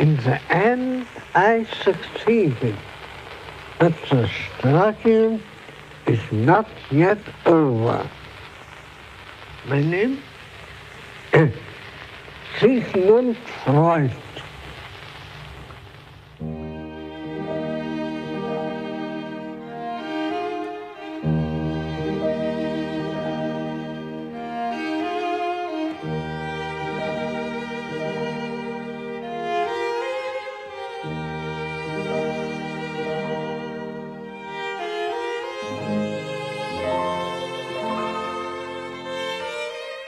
In the end, I succeeded, but the struggle is not yet over. My name is Sigmund Freud.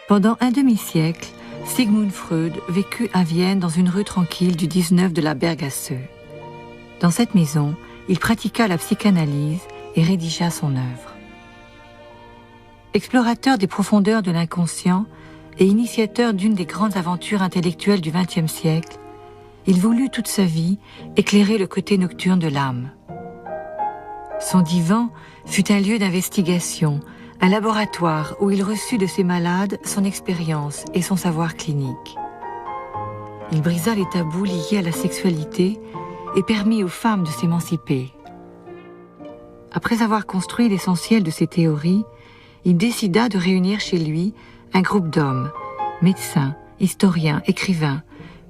Pendant un demi-siècle, Sigmund Freud vécut à Vienne dans une rue tranquille du 19 de la Bergasse. Dans cette maison, il pratiqua la psychanalyse et rédigea son œuvre. Explorateur des profondeurs de l'inconscient et initiateur d'une des grandes aventures intellectuelles du XXe siècle, il voulut toute sa vie éclairer le côté nocturne de l'âme. Son divan fut un lieu d'investigation, un laboratoire où il reçut de ses malades son expérience et son savoir clinique. Il brisa les tabous liés à la sexualité et permit aux femmes de s'émanciper. Après avoir construit l'essentiel de ses théories, il décida de réunir chez lui un groupe d'hommes, médecins, historiens, écrivains,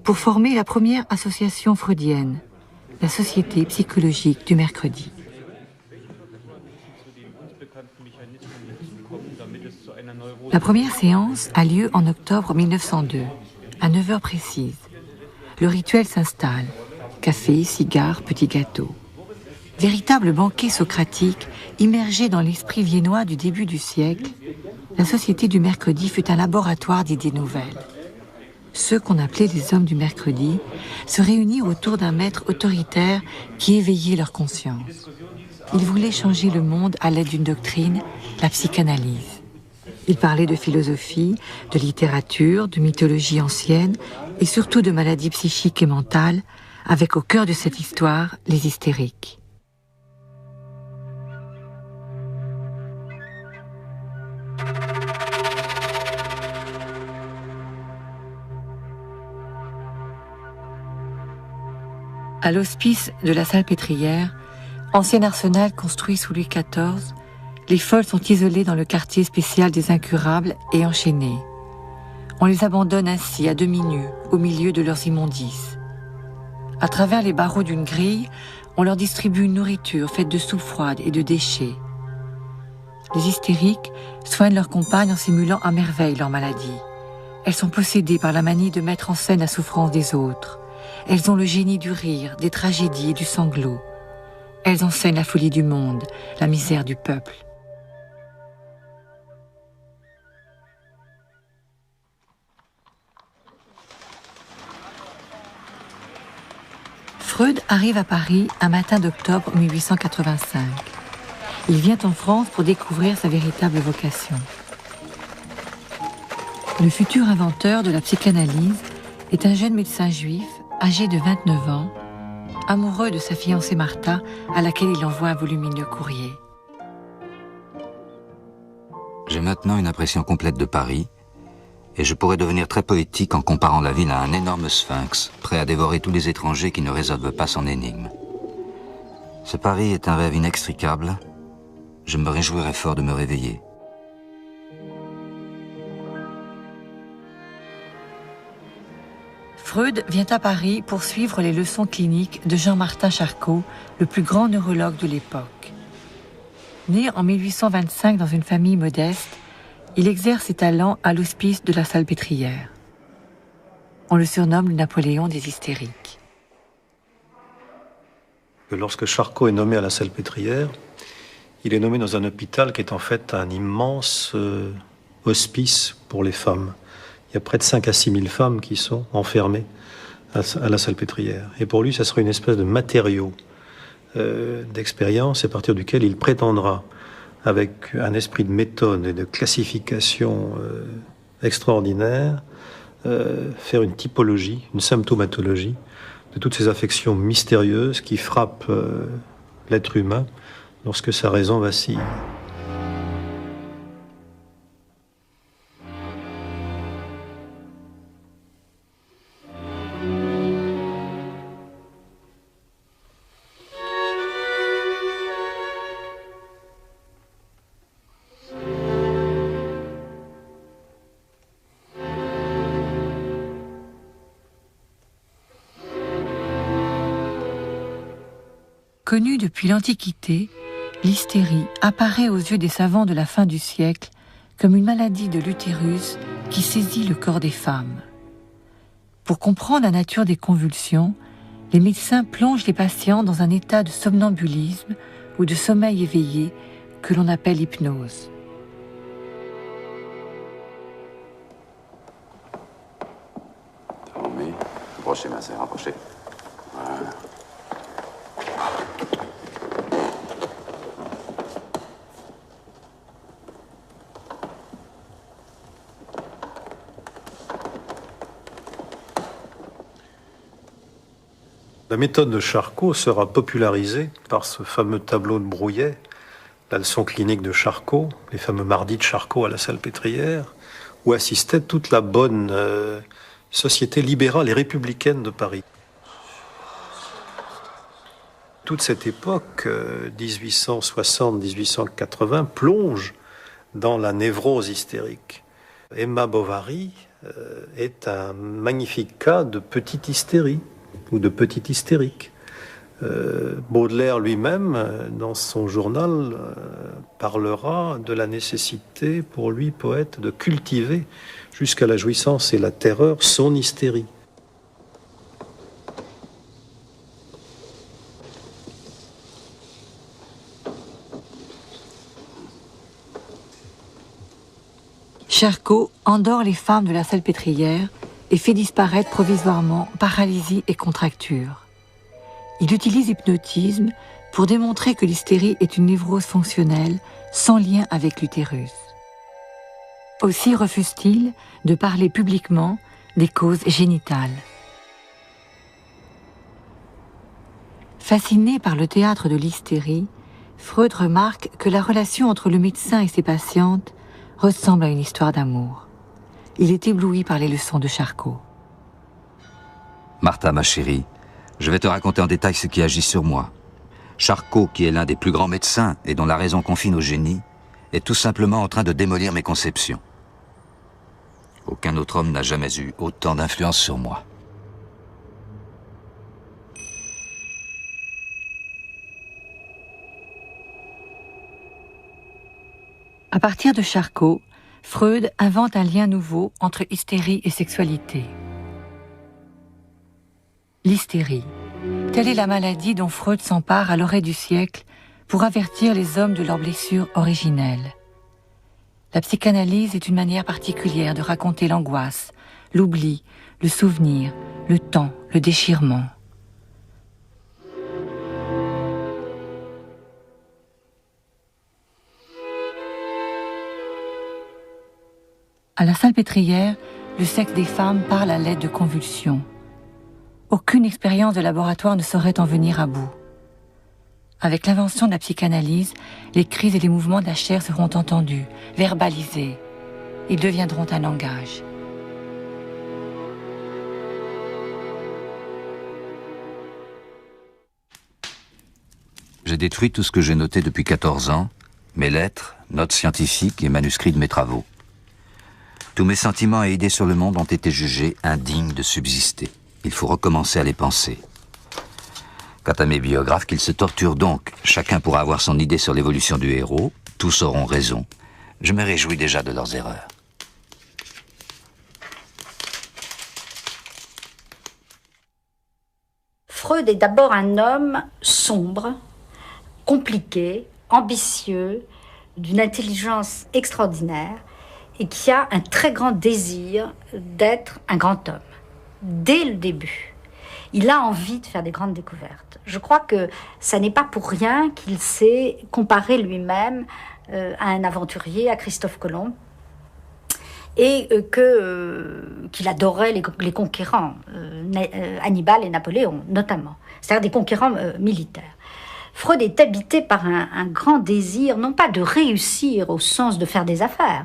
pour former la première association freudienne, la Société psychologique du mercredi. La première séance a lieu en octobre 1902, à 9h précises. Le rituel s'installe. Café, cigares, petits gâteaux. Véritable banquet socratique, immergé dans l'esprit viennois du début du siècle, la Société du mercredi fut un laboratoire d'idées nouvelles. Ceux qu'on appelait les hommes du mercredi se réunirent autour d'un maître autoritaire qui éveillait leur conscience. Ils voulaient changer le monde à l'aide d'une doctrine, la psychanalyse. Il parlait de philosophie, de littérature, de mythologie ancienne et surtout de maladies psychiques et mentales, avec au cœur de cette histoire les hystériques. À l'hospice de la Salpêtrière, ancien arsenal construit sous Louis XIV, les folles sont isolées dans le quartier spécial des incurables et enchaînées. On les abandonne ainsi à demi nus, au milieu de leurs immondices. À travers les barreaux d'une grille, on leur distribue une nourriture faite de soupe froide et de déchets. Les hystériques soignent leurs compagnes en simulant à merveille leur maladie. Elles sont possédées par la manie de mettre en scène la souffrance des autres. Elles ont le génie du rire, des tragédies et du sanglot. Elles enseignent la folie du monde, la misère du peuple. Freud arrive à Paris un matin d'octobre 1885. Il vient en France pour découvrir sa véritable vocation. Le futur inventeur de la psychanalyse est un jeune médecin juif, âgé de 29 ans, amoureux de sa fiancée Martha, à laquelle il envoie un volumineux courrier. J'ai maintenant une impression complète de Paris, et je pourrais devenir très poétique en comparant la ville à un énorme sphinx, prêt à dévorer tous les étrangers qui ne résolvent pas son énigme. Ce Paris est un rêve inextricable. Je me réjouirais fort de me réveiller. Freud vient à Paris pour suivre les leçons cliniques de Jean-Martin Charcot, le plus grand neurologue de l'époque. Né en 1825 dans une famille modeste, il exerce ses talents à l'hospice de la Salpêtrière. On le surnomme le Napoléon des hystériques. Lorsque Charcot est nommé à la Salpêtrière, il est nommé dans un hôpital qui est en fait un immense hospice pour les femmes. Il y a près de 5 à 6 000 femmes qui sont enfermées à la Salpêtrière. Et pour lui, ça serait une espèce de matériau d'expérience à partir duquel il prétendra, avec un esprit de méthode et de classification extraordinaire, faire une typologie, une symptomatologie de toutes ces affections mystérieuses qui frappent l'être humain lorsque sa raison vacille. Connue depuis l'Antiquité, l'hystérie apparaît aux yeux des savants de la fin du siècle comme une maladie de l'utérus qui saisit le corps des femmes. Pour comprendre la nature des convulsions, les médecins plongent les patients dans un état de somnambulisme ou de sommeil éveillé que l'on appelle hypnose. Rapprochez, ma sœur, rapprochez. Voilà. La méthode de Charcot sera popularisée par ce fameux tableau de Brouillet, la leçon clinique de Charcot, les fameux mardis de Charcot à la Salpêtrière, où assistait toute la bonne société libérale et républicaine de Paris. Toute cette époque, 1860-1880, plonge dans la névrose hystérique. Emma Bovary est un magnifique cas de petite hystérie ou de petite hystérique. Baudelaire lui-même, dans son journal, parlera de la nécessité pour lui, poète, de cultiver jusqu'à la jouissance et la terreur son hystérie. Charcot endort les femmes de la Salpêtrière et fait disparaître provisoirement paralysie et contracture. Il utilise l'hypnotisme pour démontrer que l'hystérie est une névrose fonctionnelle sans lien avec l'utérus. Aussi refuse-t-il de parler publiquement des causes génitales. Fasciné par le théâtre de l'hystérie, Freud remarque que la relation entre le médecin et ses patientes ressemble à une histoire d'amour. Il est ébloui par les leçons de Charcot. Martha, ma chérie, je vais te raconter en détail ce qui agit sur moi. Charcot, qui est l'un des plus grands médecins et dont la raison confine au génie, est tout simplement en train de démolir mes conceptions. Aucun autre homme n'a jamais eu autant d'influence sur moi. À partir de Charcot, Freud invente un lien nouveau entre hystérie et sexualité. L'hystérie. Telle est la maladie dont Freud s'empare à l'orée du siècle pour avertir les hommes de leurs blessures originelles. La psychanalyse est une manière particulière de raconter l'angoisse, l'oubli, le souvenir, le temps, le déchirement. À la Salpêtrière, le sexe des femmes parle à l'aide de convulsions. Aucune expérience de laboratoire ne saurait en venir à bout. Avec l'invention de la psychanalyse, les cris et les mouvements de la chair seront entendus, verbalisés. Ils deviendront un langage. J'ai détruit tout ce que j'ai noté depuis 14 ans, mes lettres, notes scientifiques et manuscrits de mes travaux. Tous mes sentiments et idées sur le monde ont été jugés indignes de subsister. Il faut recommencer à les penser. Quant à mes biographes, qu'ils se torturent donc. Chacun pourra avoir son idée sur l'évolution du héros. Tous auront raison. Je me réjouis déjà de leurs erreurs. Freud est d'abord un homme sombre, compliqué, ambitieux, d'une intelligence extraordinaire et qui a un très grand désir d'être un grand homme. Dès le début, il a envie de faire des grandes découvertes. Je crois que ça n'est pas pour rien qu'il s'est comparé lui-même à un aventurier, à Christophe Colomb, et qu'il adorait les conquérants, Hannibal et Napoléon notamment, c'est-à-dire des conquérants militaires. Freud est habité par un grand désir, non pas de réussir au sens de faire des affaires.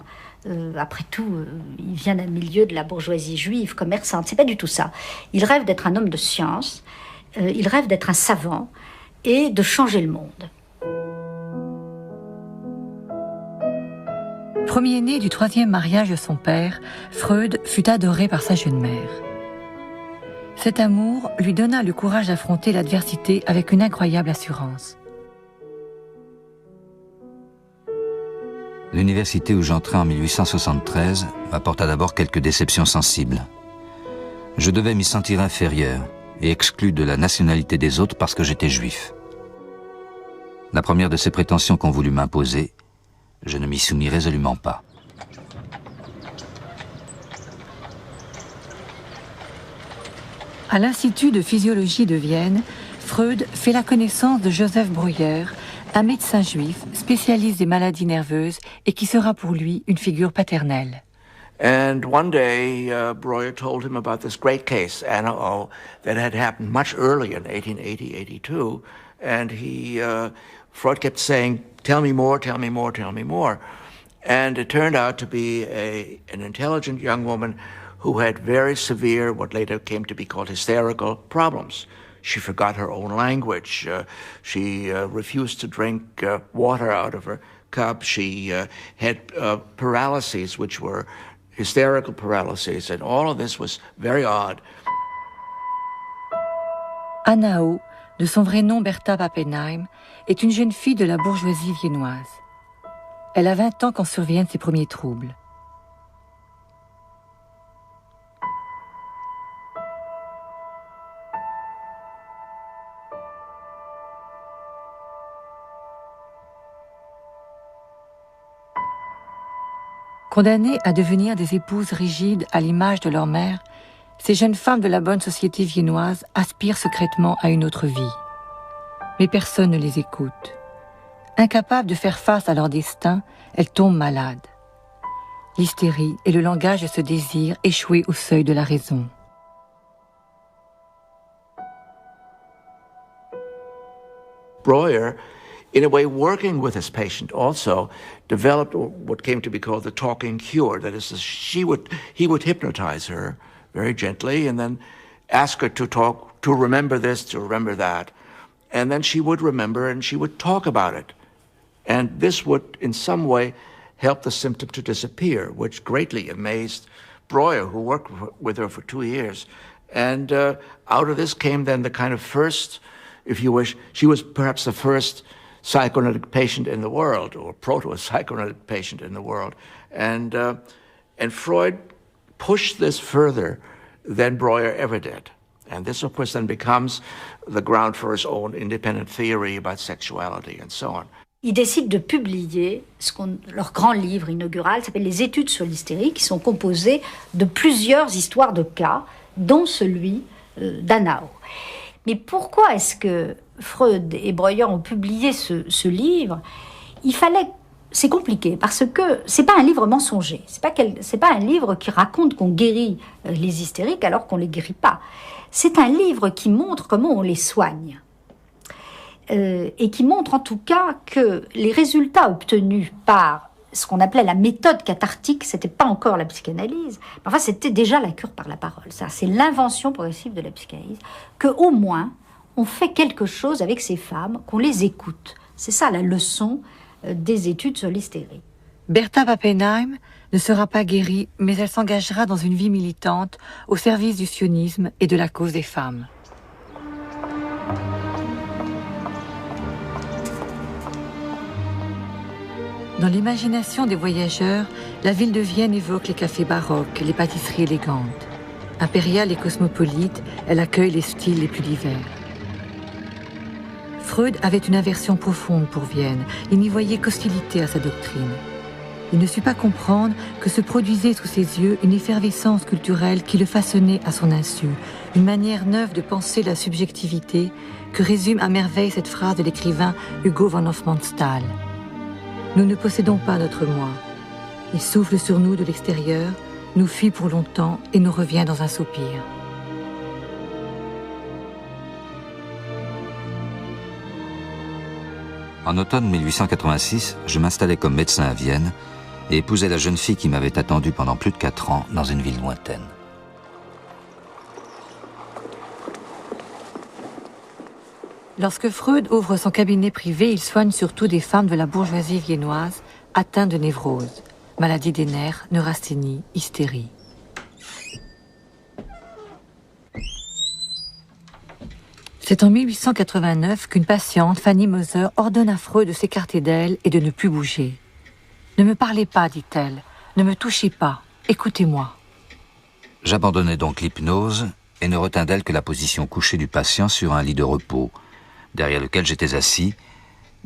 Après tout, il vient d'un milieu de la bourgeoisie juive, commerçante, c'est pas du tout ça. Il rêve d'être un homme de science, il rêve d'être un savant et de changer le monde. Premier-né du 3e mariage de son père, Freud fut adoré par sa jeune mère. Cet amour lui donna le courage d'affronter l'adversité avec une incroyable assurance. L'université où j'entrais en 1873 m'apporta d'abord quelques déceptions sensibles. Je devais m'y sentir inférieur et exclu de la nationalité des autres parce que j'étais juif. La première de ces prétentions qu'on voulut m'imposer, je ne m'y soumis résolument pas. À l'Institut de physiologie de Vienne, Freud fait la connaissance de Joseph Breuer, un médecin juif spécialiste des maladies nerveuses et qui sera pour lui une figure paternelle. And one day, Breuer told him about this great case, Anna O, that had happened much earlier in 1880-82. And Freud kept saying, tell me more, tell me more, tell me more. And it turned out to be an intelligent young woman who had very severe, what later came to be called hysterical problems. She forgot her own language. She refused to drink water out of her cup. She had paralyses, which were hysterical paralyses, and all of this was very odd. Anna O, de son vrai nom Bertha Pappenheim, est une jeune fille de la bourgeoisie viennoise. Elle a 20 ans quand surviennent ses premiers troubles. Condamnées à devenir des épouses rigides à l'image de leur mère, ces jeunes femmes de la bonne société viennoise aspirent secrètement à une autre vie. Mais personne ne les écoute. Incapables de faire face à leur destin, elles tombent malades. L'hystérie est le langage de ce désir échoué au seuil de la raison. Breuer, in a way, working with his patient, also developed what came to be called the talking cure. That is, he would hypnotize her very gently and then ask her to talk, to remember this, to remember that. And then she would remember and she would talk about it. And this would, in some way, help the symptom to disappear, which greatly amazed Breuer, who worked with her for 2 years. And out of this came then the kind of first, if you wish, she was perhaps the first psychoanalytic patient in the world, or proto-psychoanalytic patient in the world. And Freud pushed this further than Breuer ever did. And this, of course, then becomes the ground for his own independent theory about sexuality and so on. Ils décident de publier leur grand livre inaugural, s'appelle Les études sur l'hystérie, qui sont composées de plusieurs histoires de cas, dont celui d'Anna O. Mais pourquoi est-ce que Freud et Breuer ont publié ce livre? C'est compliqué, parce que c'est pas un livre mensonger. C'est pas un livre qui raconte qu'on guérit les hystériques alors qu'on les guérit pas. C'est un livre qui montre comment on les soigne. Et qui montre en tout cas que les résultats obtenus par ce qu'on appelait la méthode cathartique, c'était pas encore la psychanalyse, mais enfin c'était déjà la cure par la parole. Ça, c'est l'invention progressive de la psychanalyse, que au moins on fait quelque chose avec ces femmes, qu'on les écoute. C'est ça la leçon des études sur l'hystérie. Bertha Pappenheim ne sera pas guérie, mais elle s'engagera dans une vie militante au service du sionisme et de la cause des femmes. Dans l'imagination des voyageurs, la ville de Vienne évoque les cafés baroques, les pâtisseries élégantes. Impériale et cosmopolite, elle accueille les styles les plus divers. Freud avait une aversion profonde pour Vienne. Il n'y voyait qu'hostilité à sa doctrine. Il ne sut pas comprendre que se produisait sous ses yeux une effervescence culturelle qui le façonnait à son insu, une manière neuve de penser la subjectivité que résume à merveille cette phrase de l'écrivain Hugo von Hofmannsthal. Nous ne possédons pas notre moi. Il souffle sur nous de l'extérieur, nous fuit pour longtemps et nous revient dans un soupir. En automne 1886, je m'installais comme médecin à Vienne et épousais la jeune fille qui m'avait attendu pendant plus de 4 ans dans une ville lointaine. Lorsque Freud ouvre son cabinet privé, il soigne surtout des femmes de la bourgeoisie viennoise atteintes de névrose, maladie des nerfs, neurasthénie, hystérie. C'est en 1889 qu'une patiente, Fanny Moser, ordonne à Freud de s'écarter d'elle et de ne plus bouger. « Ne me parlez pas, dit-elle, ne me touchez pas, écoutez-moi. » J'abandonnai donc l'hypnose et ne retins d'elle que la position couchée du patient sur un lit de repos, derrière lequel j'étais assis,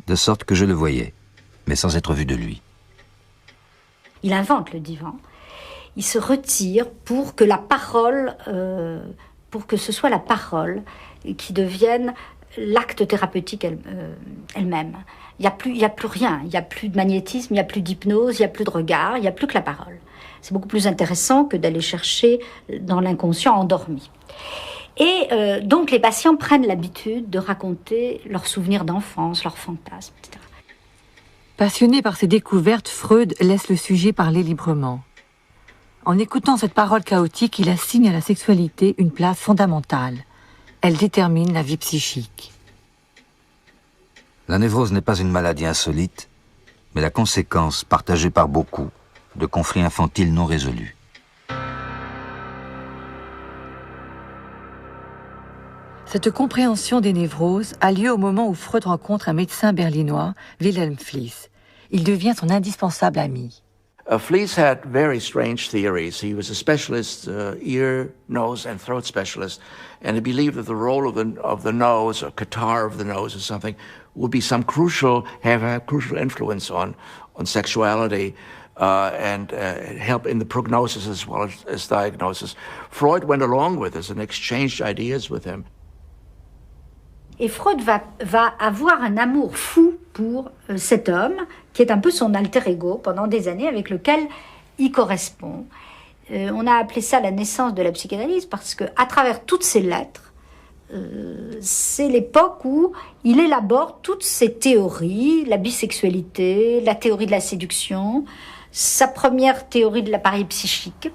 de sorte que je le voyais, mais sans être vu de lui. Il invente le divan. Il se retire pour que la parole, pour que ce soit la parole qui devienne l'acte thérapeutique elle-même. Il n'y a plus rien, il n'y a plus de magnétisme, il n'y a plus d'hypnose, il n'y a plus de regard, il n'y a plus que la parole. C'est beaucoup plus intéressant que d'aller chercher dans l'inconscient endormi. Et donc les patients prennent l'habitude de raconter leurs souvenirs d'enfance, leurs fantasmes, etc. Passionné par ces découvertes, Freud laisse le sujet parler librement. En écoutant cette parole chaotique, il assigne à la sexualité une place fondamentale. Elle détermine la vie psychique. La névrose n'est pas une maladie insolite, mais la conséquence, partagée par beaucoup, de conflits infantiles non résolus. Cette compréhension des névroses a lieu au moment où Freud rencontre un médecin berlinois, Wilhelm Fliess. Il devient son indispensable ami. Fliess had very strange theories. He was a specialist, ear, nose, and throat specialist, and he believed that the role of the nose, or catarrh of the nose, or something, would be have a crucial influence on sexuality and help in the prognosis as well as diagnosis. Freud went along with this and exchanged ideas with him. Et Freud va avoir un amour fou pour cet homme, qui est un peu son alter ego pendant des années, avec lequel il correspond. On a appelé ça la naissance de la psychanalyse, parce qu'à travers toutes ces lettres, c'est l'époque où il élabore toutes ces théories, la bisexualité, la théorie de la séduction, sa première théorie de l'appareil psychique.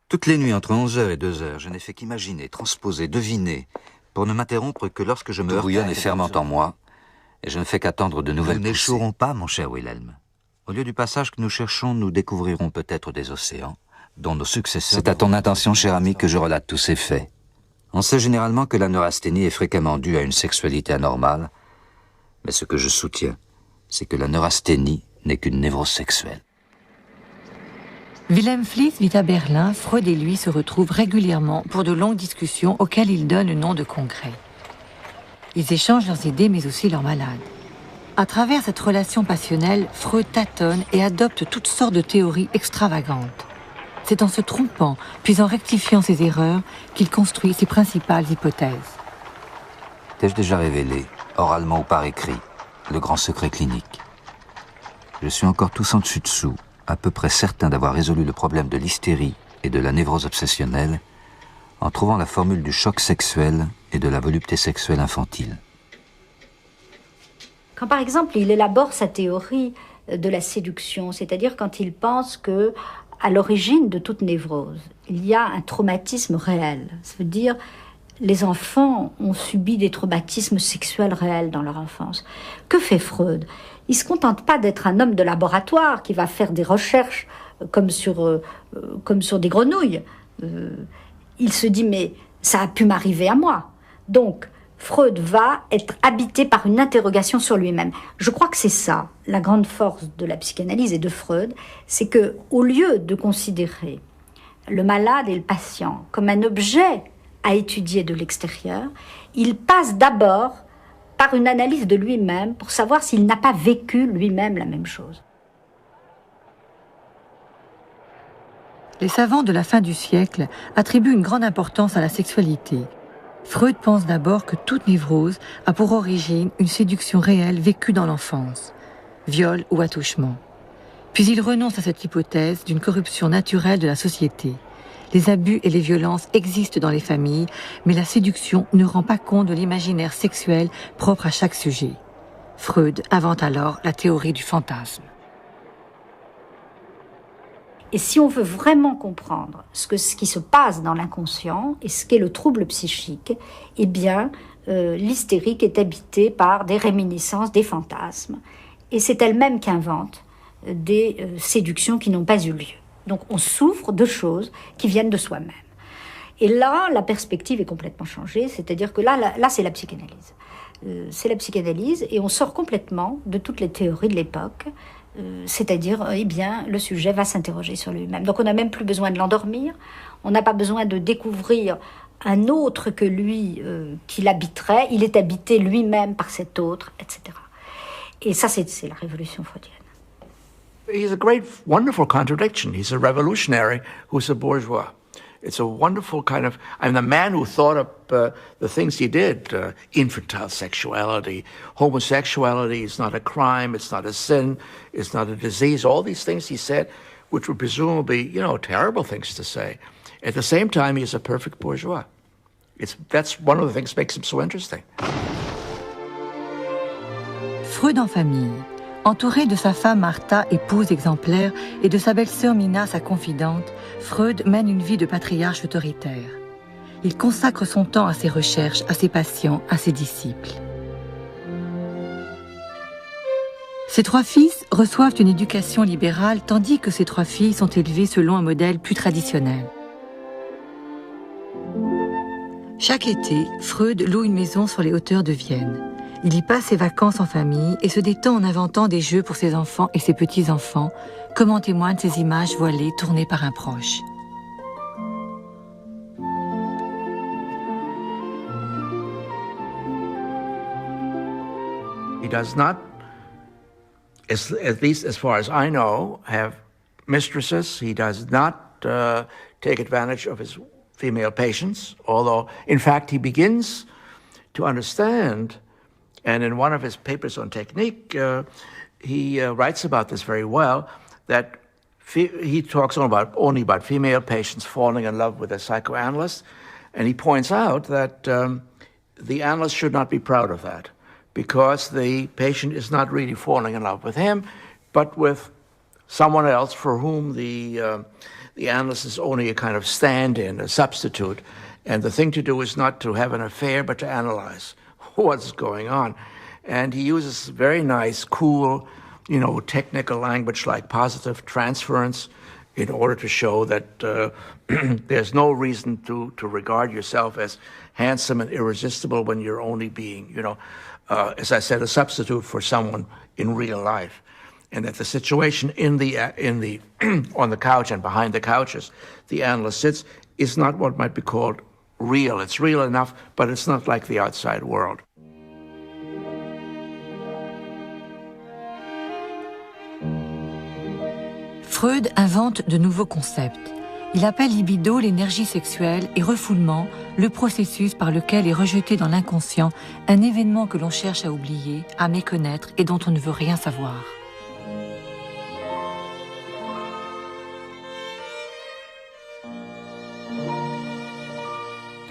Toutes les nuits, entre 11h et 2h, je n'ai fait qu'imaginer, transposer, deviner, pour ne m'interrompre que lorsque je me bouillonne et fermente en moi, et je ne fais qu'attendre de nouvelles poussées. Nous n'échouerons pas, mon cher Wilhelm. Au lieu du passage que nous cherchons, nous découvrirons peut-être des océans, dont nos successeurs... C'est à ton intention, cher ami, que je relate tous ces faits. On sait généralement que la neurasthénie est fréquemment due à une sexualité anormale, mais ce que je soutiens, c'est que la neurasthénie n'est qu'une névrose sexuelle. Wilhelm Fliess vit à Berlin. Freud et lui se retrouvent régulièrement pour de longues discussions auxquelles il donne le nom de congrès. Ils échangent leurs idées mais aussi leurs malades. À travers cette relation passionnelle, Freud tâtonne et adopte toutes sortes de théories extravagantes. C'est en se trompant, puis en rectifiant ses erreurs, qu'il construit ses principales hypothèses. T'ai-je déjà révélé, oralement ou par écrit, le grand secret clinique? Je suis encore tous en dessus-dessous, à peu près certain d'avoir résolu le problème de l'hystérie et de la névrose obsessionnelle en trouvant la formule du choc sexuel et de la volupté sexuelle infantile. Quand par exemple il élabore sa théorie de la séduction, c'est-à-dire quand il pense que à l'origine de toute névrose, il y a un traumatisme réel. Ça veut dire les enfants ont subi des traumatismes sexuels réels dans leur enfance. Que fait Freud ? Il ne se contente pas d'être un homme de laboratoire qui va faire des recherches comme sur des grenouilles. Il se dit, mais ça a pu m'arriver à moi. Donc, Freud va être habité par une interrogation sur lui-même. Je crois que c'est ça, la grande force de la psychanalyse et de Freud, c'est que, au lieu de considérer le malade et le patient comme un objet à étudier de l'extérieur, il passe d'abord par une analyse de lui-même pour savoir s'il n'a pas vécu lui-même la même chose. Les savants de la fin du siècle attribuent une grande importance à la sexualité. Freud pense d'abord que toute névrose a pour origine une séduction réelle vécue dans l'enfance, viol ou attouchement. Puis il renonce à cette hypothèse d'une corruption naturelle de la société. Les abus et les violences existent dans les familles, mais la séduction ne rend pas compte de l'imaginaire sexuel propre à chaque sujet. Freud invente alors la théorie du fantasme. Et si on veut vraiment comprendre ce qui se passe dans l'inconscient et ce qu'est le trouble psychique, eh bien, l'hystérique est habitée par des réminiscences, des fantasmes. Et c'est elle-même qui invente des séductions qui n'ont pas eu lieu. Donc on souffre de choses qui viennent de soi-même. Et là, la perspective est complètement changée, c'est-à-dire que là c'est la psychanalyse. C'est la psychanalyse et on sort complètement de toutes les théories de l'époque, c'est-à-dire, eh bien, le sujet va s'interroger sur lui-même. Donc on n'a même plus besoin de l'endormir, on n'a pas besoin de découvrir un autre que lui qui l'habiterait, il est habité lui-même par cet autre, etc. Et ça, c'est la révolution freudienne. He's a great, wonderful contradiction. He's a revolutionary who's a bourgeois. It's a wonderful kind of... I'm the man who thought up the things he did. Infantile sexuality, homosexuality is not a crime, it's not a sin, it's not a disease. All these things he said, which were presumably, terrible things to say. At the same time, he's a perfect bourgeois. That's one of the things that makes him so interesting. Freud en famille. Entouré de sa femme Martha, épouse exemplaire, et de sa belle-sœur Mina, sa confidente, Freud mène une vie de patriarche autoritaire. Il consacre son temps à ses recherches, à ses patients, à ses disciples. Ses 3 fils reçoivent une éducation libérale, tandis que ses 3 filles sont élevées selon un modèle plus traditionnel. Chaque été, Freud loue une maison sur les hauteurs de Vienne. Il y passe ses vacances en famille et se détend en inventant des jeux pour ses enfants et ses petits-enfants, comme en témoignent ces images voilées tournées par un proche. He does not, at least as far as I know, have mistresses. He does not take advantage of his female patients, although, in fact, he begins to understand. And in one of his papers on technique, he writes about this very well, that he talks only about female patients falling in love with a psychoanalyst, and he points out that the analyst should not be proud of that, because the patient is not really falling in love with him, but with someone else for whom the analyst is only a kind of stand-in, a substitute, and the thing to do is not to have an affair, but to analyze what's going on. And he uses very nice, cool, technical language like positive transference in order to show that there's no reason to regard yourself as handsome and irresistible when you're only being, as I said, a substitute for someone in real life. And that the situation in the on the couch and behind the couches the analyst sits is not what might be called real. It's real enough, but it's not like the outside world. Freud invente de nouveaux concepts. Il appelle libido l'énergie sexuelle et refoulement le processus par lequel est rejeté dans l'inconscient un événement que l'on cherche à oublier, à méconnaître et dont on ne veut rien savoir.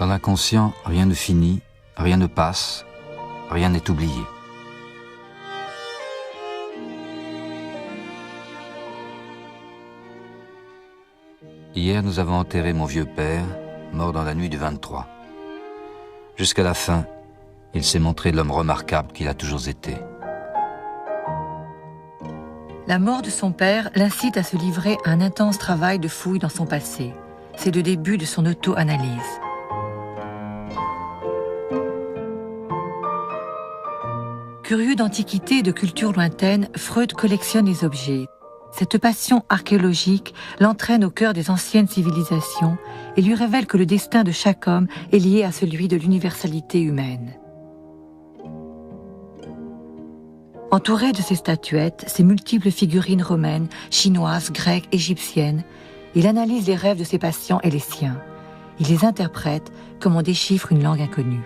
Dans l'inconscient, rien ne finit, rien ne passe, rien n'est oublié. Hier, nous avons enterré mon vieux père, mort dans la nuit du 23. Jusqu'à la fin, il s'est montré l'homme remarquable qu'il a toujours été. La mort de son père l'incite à se livrer à un intense travail de fouille dans son passé. C'est le début de son auto-analyse. Curieux d'antiquité et de culture lointaine, Freud collectionne les objets. Cette passion archéologique l'entraîne au cœur des anciennes civilisations et lui révèle que le destin de chaque homme est lié à celui de l'universalité humaine. Entouré de ses statuettes, ses multiples figurines romaines, chinoises, grecques, égyptiennes, il analyse les rêves de ses patients et les siens. Il les interprète comme on déchiffre une langue inconnue.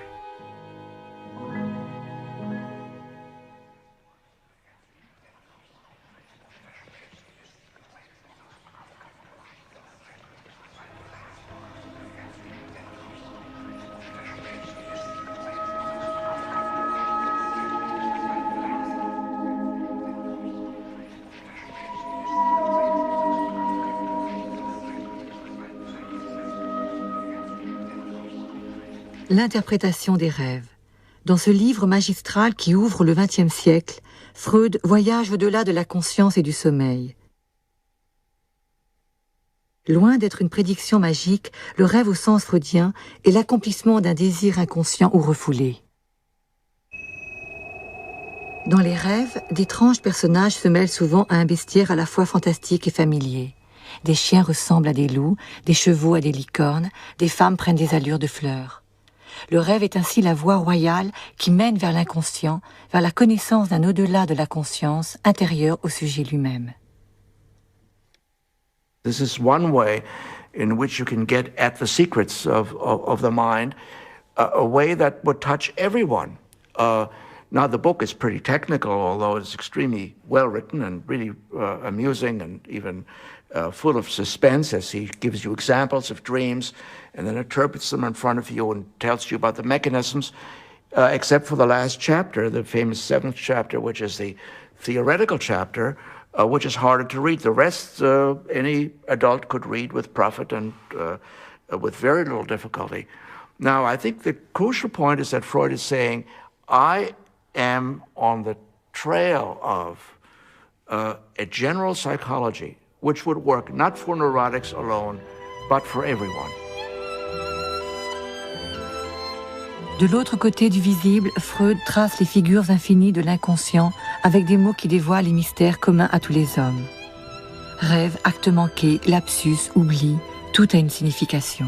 L'interprétation des rêves. Dans ce livre magistral qui ouvre le XXe siècle, Freud voyage au-delà de la conscience et du sommeil. Loin d'être une prédiction magique, le rêve au sens freudien est l'accomplissement d'un désir inconscient ou refoulé. Dans les rêves, d'étranges personnages se mêlent souvent à un bestiaire à la fois fantastique et familier. Des chiens ressemblent à des loups, des chevaux à des licornes, des femmes prennent des allures de fleurs. Le rêve est ainsi la voie royale qui mène vers l'inconscient, vers la connaissance d'un au-delà de la conscience, intérieure au sujet lui-même. This is one way in which you can get at the secrets of the mind, a way that would touch everyone. Now, the book is pretty technical, although it's extremely well written and really amusing and even full of suspense, as he gives you examples of dreams and then interprets them in front of you and tells you about the mechanisms, except for the last chapter, the famous 7th chapter, which is the theoretical chapter, which is harder to read. The rest, any adult could read with profit and with very little difficulty. Now, I think the crucial point is that Freud is saying, I am on the trail of a general psychology which would work not for neurotics alone, but for everyone. De l'autre côté du visible, Freud trace les figures infinies de l'inconscient avec des mots qui dévoilent les mystères communs à tous les hommes. Rêve, acte manqué, lapsus, oubli, tout a une signification.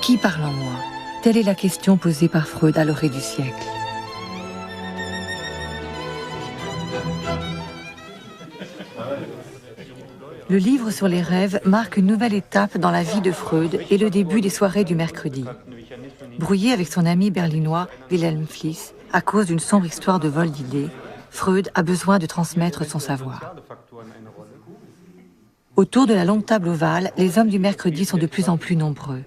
Qui parle en moi? Telle est la question posée par Freud à l'orée du siècle. Le livre sur les rêves marque une nouvelle étape dans la vie de Freud et le début des soirées du mercredi. Brouillé avec son ami berlinois Wilhelm Fliess à cause d'une sombre histoire de vol d'idées, Freud a besoin de transmettre son savoir. Autour de la longue table ovale, les hommes du mercredi sont de plus en plus nombreux.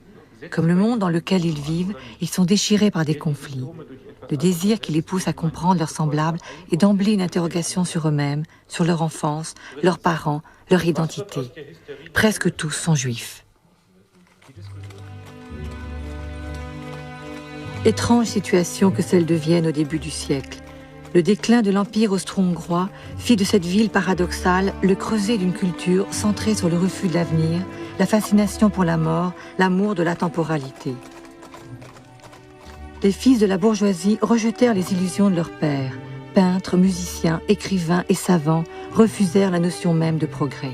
Comme le monde dans lequel ils vivent, ils sont déchirés par des conflits. Le désir qui les pousse à comprendre leurs semblables est d'emblée une interrogation sur eux-mêmes, sur leur enfance, leurs parents, leur identité. Presque tous sont juifs. Étrange situation que celle de Vienne au début du siècle. Le déclin de l'Empire austro-hongrois fit de cette ville paradoxale le creuset d'une culture centrée sur le refus de l'avenir, la fascination pour la mort, l'amour de la temporalité. Les fils de la bourgeoisie rejetèrent les illusions de leur père. Peintres, musiciens, écrivains et savants refusèrent la notion même de progrès.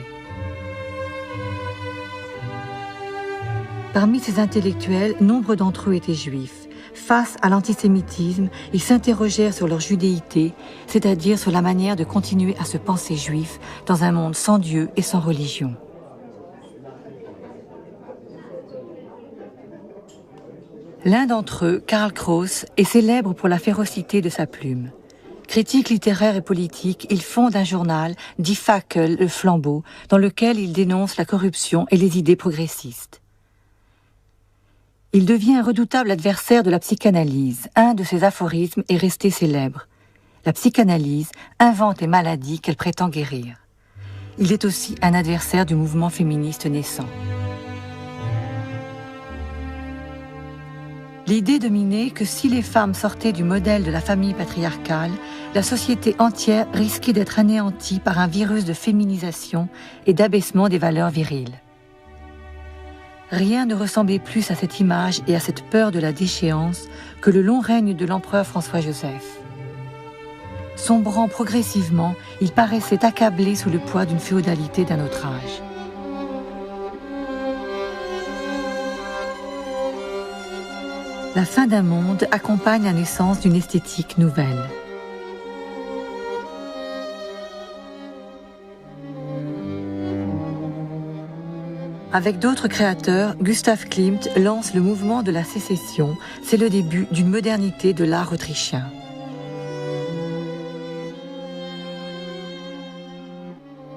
Parmi ces intellectuels, nombre d'entre eux étaient juifs. Face à l'antisémitisme, ils s'interrogèrent sur leur judéité, c'est-à-dire sur la manière de continuer à se penser juif dans un monde sans Dieu et sans religion. L'un d'entre eux, Karl Kraus, est célèbre pour la férocité de sa plume. Critique littéraire et politique, il fonde un journal, dit Fackel, le flambeau, dans lequel il dénonce la corruption et les idées progressistes. Il devient un redoutable adversaire de la psychanalyse. Un de ses aphorismes est resté célèbre. La psychanalyse invente les maladies qu'elle prétend guérir. Il est aussi un adversaire du mouvement féministe naissant. L'idée dominait que si les femmes sortaient du modèle de la famille patriarcale, la société entière risquait d'être anéantie par un virus de féminisation et d'abaissement des valeurs viriles. Rien ne ressemblait plus à cette image et à cette peur de la déchéance que le long règne de l'empereur François-Joseph. Sombrant progressivement, il paraissait accablé sous le poids d'une féodalité d'un autre âge. La fin d'un monde accompagne la naissance d'une esthétique nouvelle. Avec d'autres créateurs, Gustav Klimt lance le mouvement de la sécession. C'est le début d'une modernité de l'art autrichien.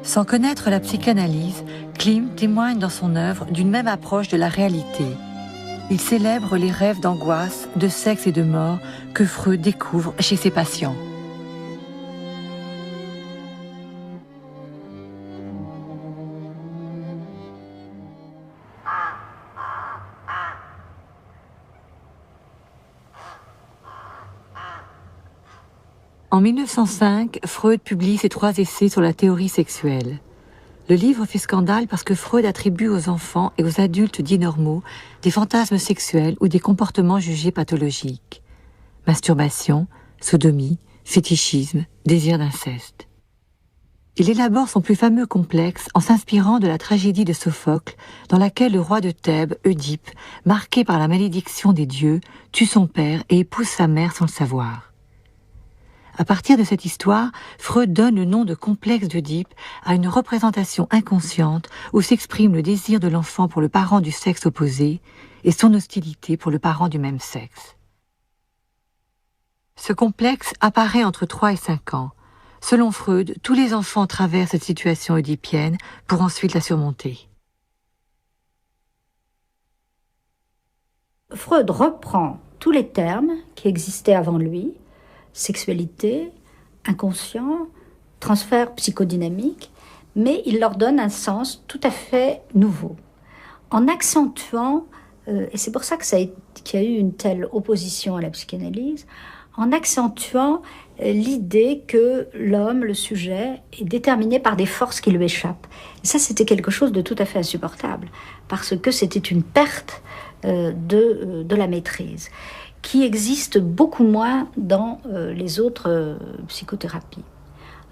Sans connaître la psychanalyse, Klimt témoigne dans son œuvre d'une même approche de la réalité. Il célèbre les rêves d'angoisse, de sexe et de mort que Freud découvre chez ses patients. En 1905, Freud publie ses 3 essais sur la théorie sexuelle. Le livre fait scandale parce que Freud attribue aux enfants et aux adultes dits normaux des fantasmes sexuels ou des comportements jugés pathologiques. Masturbation, sodomie, fétichisme, désir d'inceste. Il élabore son plus fameux complexe en s'inspirant de la tragédie de Sophocle, dans laquelle le roi de Thèbes, Oedipe, marqué par la malédiction des dieux, tue son père et épouse sa mère sans le savoir. À partir de cette histoire, Freud donne le nom de complexe d'Oedipe à une représentation inconsciente où s'exprime le désir de l'enfant pour le parent du sexe opposé et son hostilité pour le parent du même sexe. Ce complexe apparaît entre 3 et 5 ans. Selon Freud, tous les enfants traversent cette situation oedipienne pour ensuite la surmonter. Freud reprend tous les termes qui existaient avant lui, sexualité, inconscient, transfert psychodynamique, mais il leur donne un sens tout à fait nouveau, en accentuant, et c'est pour ça qu'il y a eu une telle opposition à la psychanalyse, en accentuant l'idée que l'homme, le sujet, est déterminé par des forces qui lui échappent. Et ça, c'était quelque chose de tout à fait insupportable, parce que c'était une perte de la maîtrise, qui existe beaucoup moins dans les autres psychothérapies.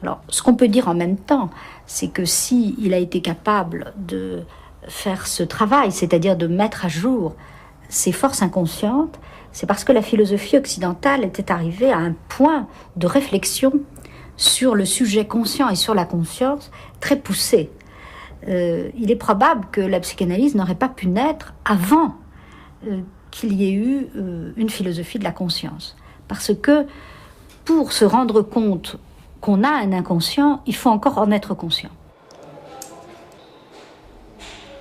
Alors, ce qu'on peut dire en même temps, c'est que s'il a été capable de faire ce travail, c'est-à-dire de mettre à jour ces forces inconscientes, c'est parce que la philosophie occidentale était arrivée à un point de réflexion sur le sujet conscient et sur la conscience très poussé. Il est probable que la psychanalyse n'aurait pas pu naître avant qu'il y ait eu une philosophie de la conscience. Parce que pour se rendre compte qu'on a un inconscient, il faut encore en être conscient.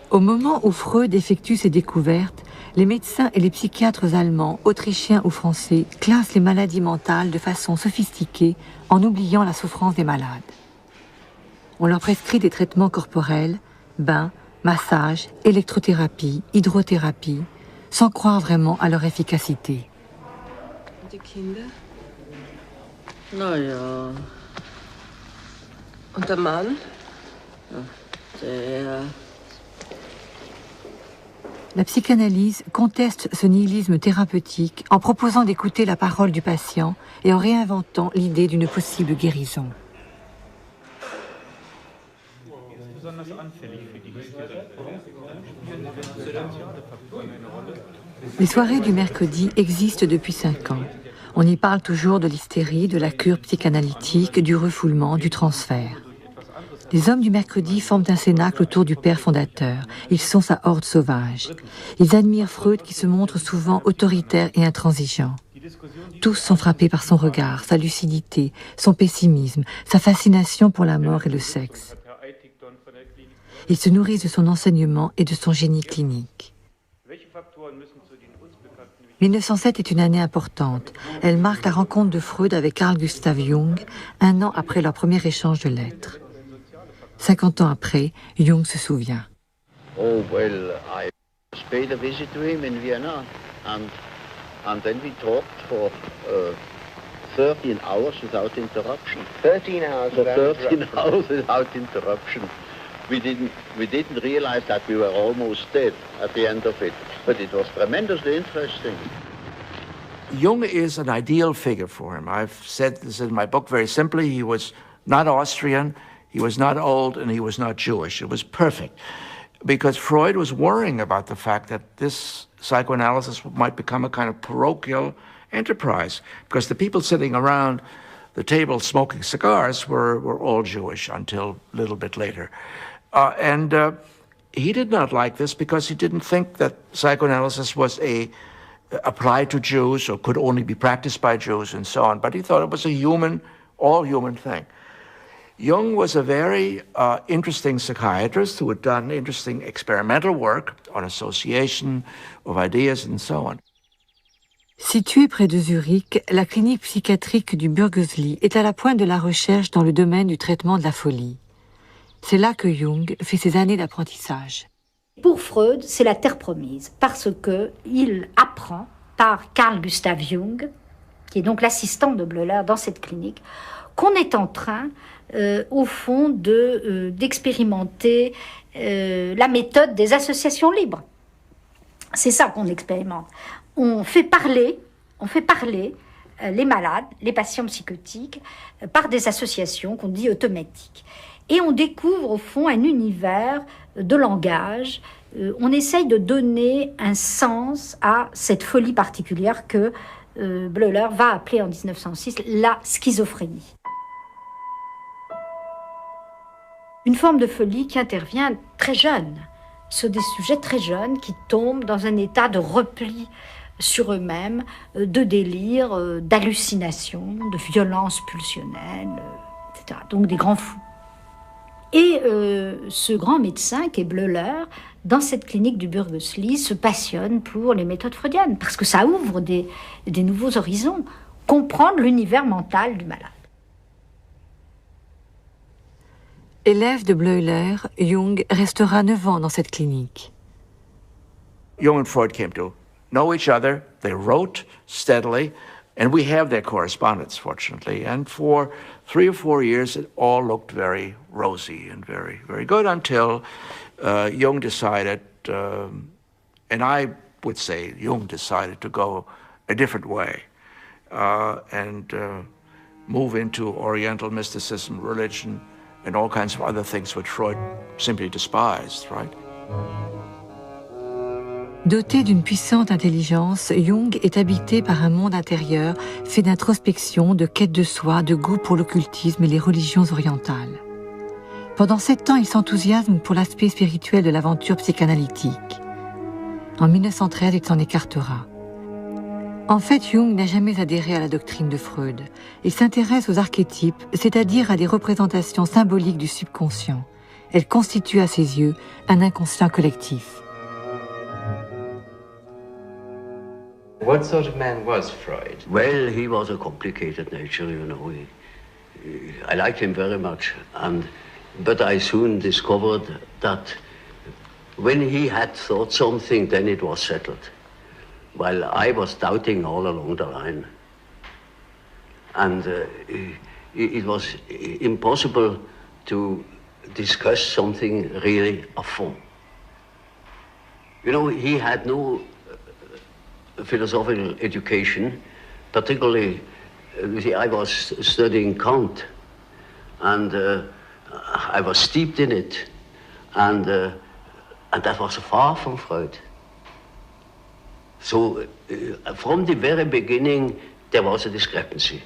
Au moment où Freud effectue ses découvertes, les médecins et les psychiatres allemands, autrichiens ou français classent les maladies mentales de façon sophistiquée en oubliant la souffrance des malades. On leur prescrit des traitements corporels, bains, massages, électrothérapie, hydrothérapie, sans croire vraiment à leur efficacité. Die Kinder? Na ja. Und der Mann? Der... La psychanalyse conteste ce nihilisme thérapeutique en proposant d'écouter la parole du patient et en réinventant l'idée d'une possible guérison. Les soirées du mercredi existent depuis 5 ans. On y parle toujours de l'hystérie, de la cure psychanalytique, du refoulement, du transfert. Les hommes du mercredi forment un cénacle autour du père fondateur. Ils sont sa horde sauvage. Ils admirent Freud qui se montre souvent autoritaire et intransigeant. Tous sont frappés par son regard, sa lucidité, son pessimisme, sa fascination pour la mort et le sexe. Ils se nourrissent de son enseignement et de son génie clinique. 1907 est une année importante. Elle marque la rencontre de Freud avec Carl Gustav Jung, 1 an après leur premier échange de lettres. 50 ans après, Jung se souvient. Oh, well, I paid a visit to him in Vienna, and then we talked for 13 hours without interruption. 13 hours For without 13 interruption. hours without interruption. We didn't realize that we were almost dead at the end of it, but it was tremendously interesting. Jung is an ideal figure for him. I've said this in my book very simply. He was not Austrian, he was not old, and he was not Jewish. It was perfect. Because Freud was worrying about the fact that this psychoanalysis might become a kind of parochial enterprise, because the people sitting around the table smoking cigars were all Jewish until a little bit later. He did not like this because he didn't think that psychoanalysis was applied to Jews or could only be practiced by Jews and so on, but he thought it was a all human thing. Jung was a very interesting psychiatrist who had done interesting experimental work on association of ideas and so on. Située près de Zurich, la clinique psychiatrique du Burgosli est à la pointe de la recherche dans le domaine du traitement de la folie. C'est là que Jung fait ses années d'apprentissage. Pour Freud, c'est la terre promise, parce qu'il apprend par Carl Gustav Jung qui est donc l'assistant de Bleuler dans cette clinique, qu'on est en train, au fond, d'expérimenter la méthode des associations libres. C'est ça qu'on expérimente. On fait parler les malades, les patients psychotiques, par des associations qu'on dit automatiques. Et on découvre, au fond, un univers de langage. On essaye de donner un sens à cette folie particulière que Bleuler va appeler en 1906 la schizophrénie. Une forme de folie qui intervient très jeune, sur des sujets très jeunes qui tombent dans un état de repli sur eux-mêmes, de délire, d'hallucination, de violence pulsionnelle, etc. Donc des grands fous. Et ce grand médecin qui est Bleuler, dans cette clinique du Burgosli, se passionne pour les méthodes freudiennes, parce que ça ouvre des nouveaux horizons, comprendre l'univers mental du malade. Élève de Bleuler, Jung restera 9 ans dans cette clinique. Jung and Freud came to know each other. They wrote steadily, and we have their correspondence, fortunately. And for 3 or 4 years, it all looked very rosy and very, very good until Jung decided, and I would say Jung decided to go a different way and move into Oriental mysticism, religion, and all kinds of other things which Freud simply despised, right? Doté d'une puissante intelligence, Jung est habité par un monde intérieur fait d'introspection, de quête de soi, de goût pour l'occultisme et les religions orientales. Pendant 7 ans, il s'enthousiasme pour l'aspect spirituel de l'aventure psychanalytique. En 1913, il s'en écartera. En fait, Jung n'a jamais adhéré à la doctrine de Freud. Il s'intéresse aux archétypes, c'est-à-dire à des représentations symboliques du subconscient. Elles constituent à ses yeux un inconscient collectif. What sort of man was Freud? Well, he was a complicated nature, you know. I liked him very much, but I soon discovered that when he had thought something, then it was settled. While I was doubting all along the line. And it was impossible to discuss something really à fond. You know, he had no philosophical education, particularly, you see, I was studying Kant, and I was steeped in it, and that was far from Freud. So, from the very beginning, there was a discrepancy.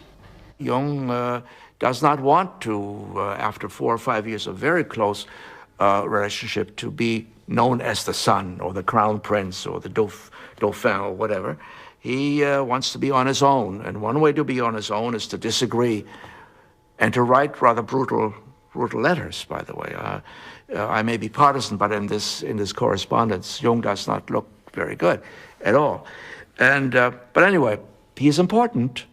Jung does not want to, after 4 or 5 years of very close relationship, to be known as the son or the crown prince or the dauphin or whatever. He wants to be on his own, and one way to be on his own is to disagree and to write rather brutal letters, by the way. I may be partisan, but in this correspondence, Jung does not look very good at all. And but anyway, he's important,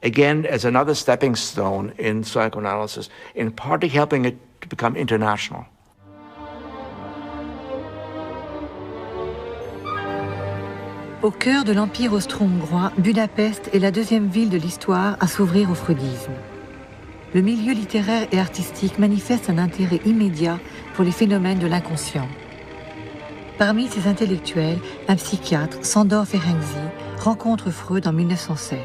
again, as another stepping stone in psychoanalysis, in partly helping it to become international. Au cœur de l'Empire austro-hongrois, Budapest est la deuxième ville de l'histoire à s'ouvrir au freudisme. Le milieu littéraire et artistique manifeste un intérêt immédiat pour les phénomènes de l'inconscient. Parmi ces intellectuels, un psychiatre, Sándor Ferenczi, rencontre Freud en 1907.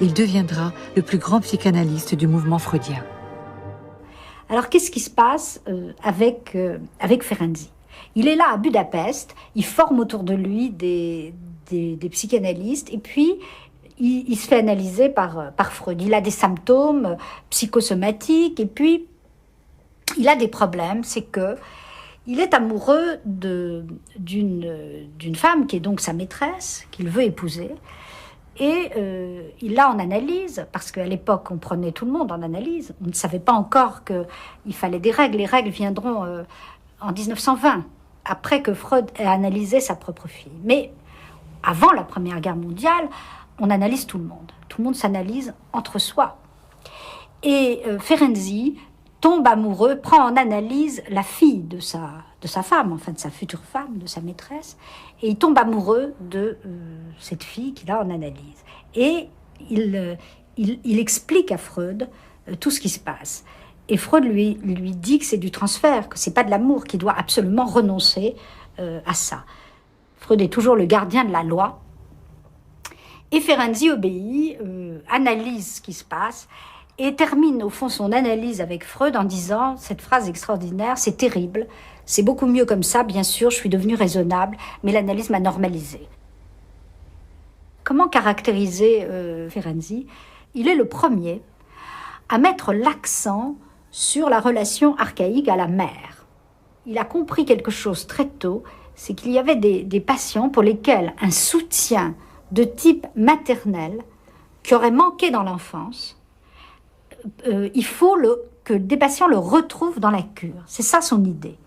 Il deviendra le plus grand psychanalyste du mouvement freudien. Alors qu'est-ce qui se passe avec Ferenczi? Il est là à Budapest, il forme autour de lui des psychanalystes, et puis il se fait analyser par Freud. Il a des symptômes psychosomatiques, et puis il a des problèmes, c'est que il est amoureux d'une femme qui est donc sa maîtresse, qu'il veut épouser, et il l'a en analyse, parce qu'à l'époque on prenait tout le monde en analyse, on ne savait pas encore qu'il fallait des règles, les règles viendront en 1920, après que Freud ait analysé sa propre fille. Mais avant la Première Guerre mondiale, on analyse tout le monde s'analyse entre soi. Et Ferenczi tombe amoureux, prend en analyse la fille de sa femme, enfin de sa future femme, de sa maîtresse, et il tombe amoureux de cette fille qu'il a en analyse. Et il explique à Freud tout ce qui se passe. Et Freud lui dit que c'est du transfert, que c'est pas de l'amour, qu'il doit absolument renoncer à ça. Freud est toujours le gardien de la loi. Et Ferenczi obéit, analyse ce qui se passe, et termine au fond son analyse avec Freud en disant cette phrase extraordinaire: c'est terrible, c'est beaucoup mieux comme ça, bien sûr, je suis devenu raisonnable, mais l'analyse m'a normalisé. Comment caractériser Ferenczi? Il est le premier à mettre l'accent sur la relation archaïque à la mère. Il a compris quelque chose très tôt, c'est qu'il y avait des patients pour lesquels un soutien de type maternel qui aurait manqué dans l'enfance, il faut que des patients le retrouvent dans la cure. C'est ça son idée.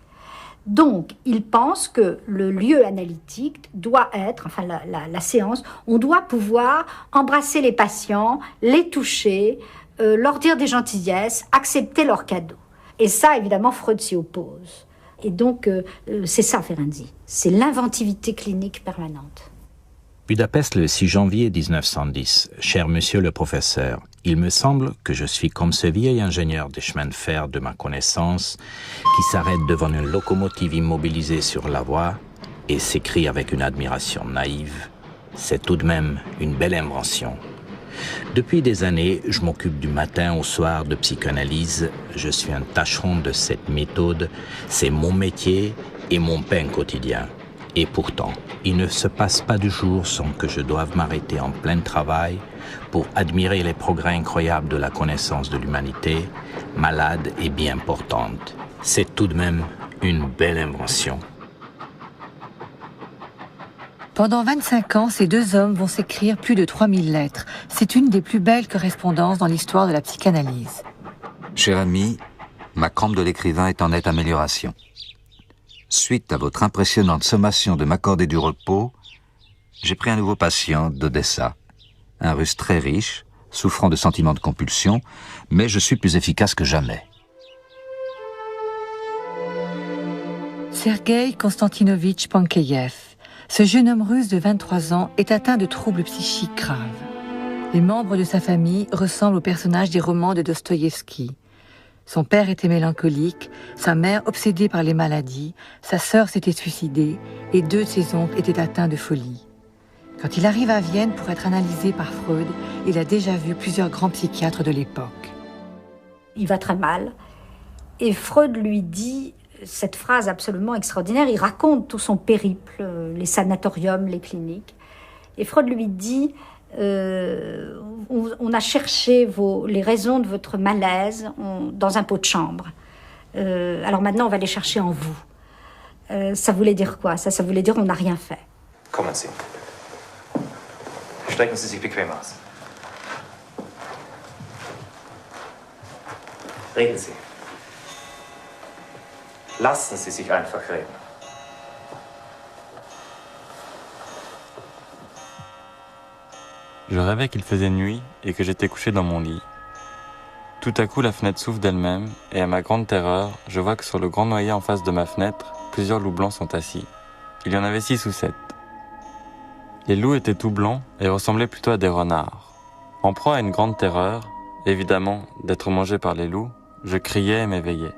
Donc, il pense que le lieu analytique doit être, enfin la séance, on doit pouvoir embrasser les patients, les toucher, leur dire des gentillesses, accepter leurs cadeaux. Et ça, évidemment, Freud s'y oppose. Et donc, c'est ça, Ferenczi. C'est l'inventivité clinique permanente. Budapest, le 6 janvier 1910. Cher monsieur le professeur, il me semble que je suis comme ce vieil ingénieur des chemins de fer de ma connaissance qui s'arrête devant une locomotive immobilisée sur la voie et s'écrie avec une admiration naïve: c'est tout de même une belle invention. Depuis des années, je m'occupe du matin au soir de psychanalyse. Je suis un tâcheron de cette méthode. C'est mon métier et mon pain quotidien. Et pourtant, il ne se passe pas de jour sans que je doive m'arrêter en plein travail pour admirer les progrès incroyables de la connaissance de l'humanité, malade et bien portante. C'est tout de même une belle invention. Pendant 25 ans, ces deux hommes vont s'écrire plus de 3000 lettres. C'est une des plus belles correspondances dans l'histoire de la psychanalyse. Cher ami, ma crampe de l'écrivain est en nette amélioration. Suite à votre impressionnante sommation de m'accorder du repos, j'ai pris un nouveau patient d'Odessa, un Russe très riche, souffrant de sentiments de compulsion, mais je suis plus efficace que jamais. Sergueï Konstantinovitch Pankeyev. Ce jeune homme russe de 23 ans est atteint de troubles psychiques graves. Les membres de sa famille ressemblent aux personnages des romans de Dostoïevski. Son père était mélancolique, sa mère obsédée par les maladies, sa sœur s'était suicidée et 2 de ses oncles étaient atteints de folie. Quand il arrive à Vienne pour être analysé par Freud, il a déjà vu plusieurs grands psychiatres de l'époque. Il va très mal et Freud lui dit cette phrase absolument extraordinaire. Il raconte tout son périple, les sanatoriums, les cliniques. Et Freud lui dit on a cherché les raisons de votre malaise dans un pot de chambre. Alors maintenant, on va les chercher en vous. Ça voulait dire quoi? Ça voulait dire on n'a rien fait. Kommen Sie. Strecken Sie sich bequem aus. Reden Sie. Lassen Sie sich einfach reden. Je rêvais qu'il faisait nuit et que j'étais couché dans mon lit. Tout à coup, la fenêtre s'ouvre d'elle-même et à ma grande terreur, je vois que sur le grand noyer en face de ma fenêtre, plusieurs loups blancs sont assis. Il y en avait 6 ou 7. Les loups étaient tout blancs et ressemblaient plutôt à des renards. En proie à une grande terreur, évidemment, d'être mangé par les loups, je criais et m'éveillais.